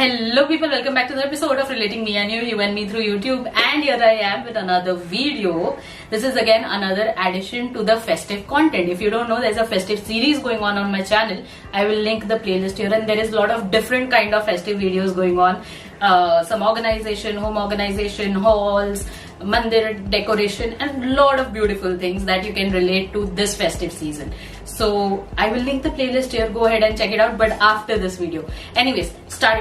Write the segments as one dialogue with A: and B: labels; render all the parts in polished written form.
A: Hello people, welcome back to the episode of Relating Me and You and Me through YouTube, and here I am with another video. This is again another addition to the festive content. If you don't know, there's a festive series going on my channel. I will link the playlist here, and there is a lot of different kind of festive videos going on. Some organization, home organization, halls, mandir decoration, and a lot of beautiful things that you can relate to this festive season. So I will link the playlist here, go ahead and check it out, but after this video. Anyways,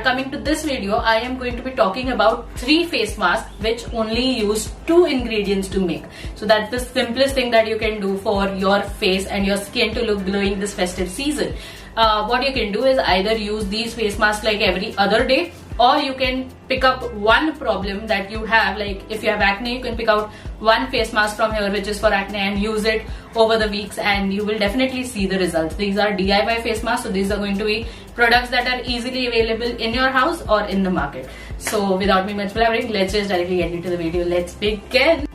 A: coming to this video, I am going to be talking about 3 face masks which only use 2 ingredients to make. So that's the simplest thing that you can do for your face and your skin to look glowing this festive season. What you can do is either use these face masks like every other day, or you can pick up one problem that you have. Like if you have acne, you can pick out one face mask from here which is for acne and use it over the weeks, and you will definitely see the results. These are DIY face masks, so these are going to be products that are easily available in your house or in the market. So without me much blabbering, let's just directly get into the video. Let's begin.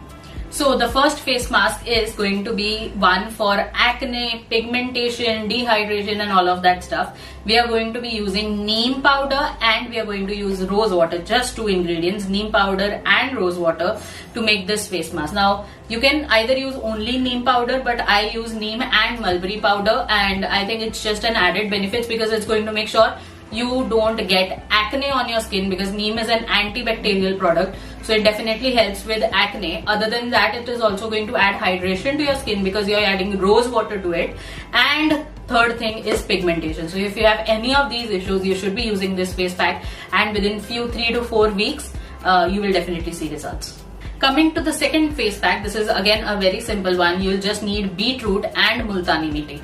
A: So the first face mask is going to be one for acne, pigmentation, dehydration and all of that stuff. We are going to be using neem powder and we are going to use rose water, just 2 ingredients, neem powder and rose water, to make this face mask. Now you can either use only neem powder, but I use neem and mulberry powder, and I think it's just an added benefit because it's going to make sure you don't get acne on your skin, because neem is an antibacterial product, so it definitely helps with acne. Other than that, it is also going to add hydration to your skin because you're adding rose water to it. And third thing is pigmentation. So if you have any of these issues, you should be using this face pack, and within 3 to 4 weeks you will definitely see results. Coming to the second face pack, this is again a very simple one. You'll just need beetroot and multani mitti.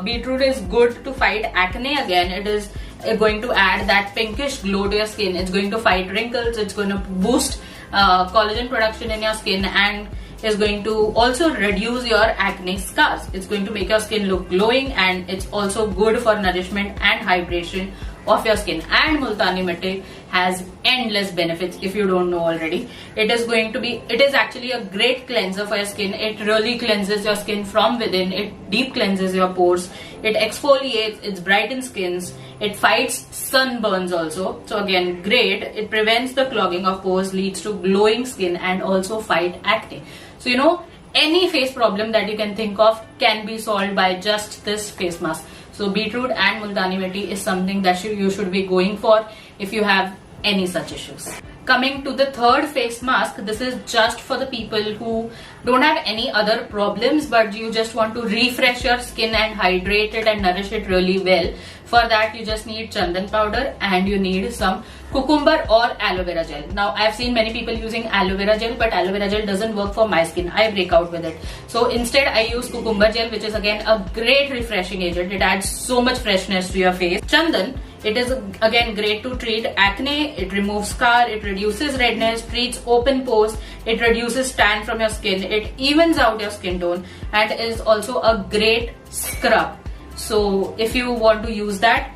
A: Beetroot is good to fight acne. Again, it is going to add that pinkish glow to your skin. It's going to fight wrinkles. It's going to boost collagen production in your skin, and is going to also reduce your acne scars. It's going to make your skin look glowing, and it's also good for nourishment and hydration of your skin. And multani mitti has endless benefits if you don't know already. It is actually a great cleanser for your skin. It really cleanses your skin from within. It deep cleanses your pores. It exfoliates, it brightens skins, it fights sunburns also. So again, great. It prevents the clogging of pores, leads to glowing skin, and also fight acne. So you know, any face problem that you can think of can be solved by just this face mask. So beetroot and multani mitti is something that you should be going for if you have any such issues. Coming to the third face mask, this is just for the people who don't have any other problems, but you just want to refresh your skin and hydrate it and nourish it really well. For that, you just need chandan powder and you need some cucumber or aloe vera gel. Now, I've seen many people using aloe vera gel, but aloe vera gel doesn't work for my skin. I break out with it. So instead, I use cucumber gel, which is again a great refreshing agent. It adds so much freshness to your face. Chandan, it is again great to treat acne. It removes scar, it reduces redness, treats open pores, it reduces tan from your skin, it evens out your skin tone, and is also a great scrub. So if you want to use that,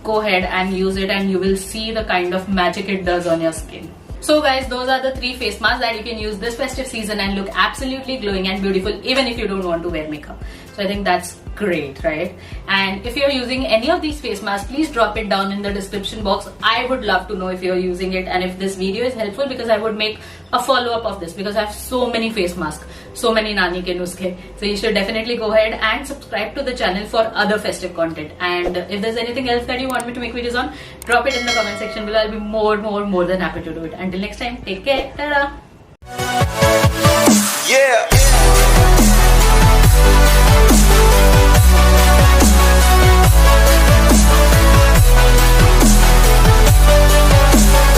A: go ahead and use it, and you will see the kind of magic it does on your skin. So guys, those are the 3 face masks that you can use this festive season and look absolutely glowing and beautiful even if you don't want to wear makeup. So I think that's great, right? And if you're using any of these face masks, please drop it down in the description box. I would love to know if you're using it and if this video is helpful, because I would make a follow-up of this, because I have so many face masks, so many nani ke nuske. So you should definitely go ahead and subscribe to the channel for other festive content. And if there's anything else that you want me to make videos on, drop it in the comment section below. I'll be more than happy to do it. Until next time, take care. Ta-da!
B: Yeah.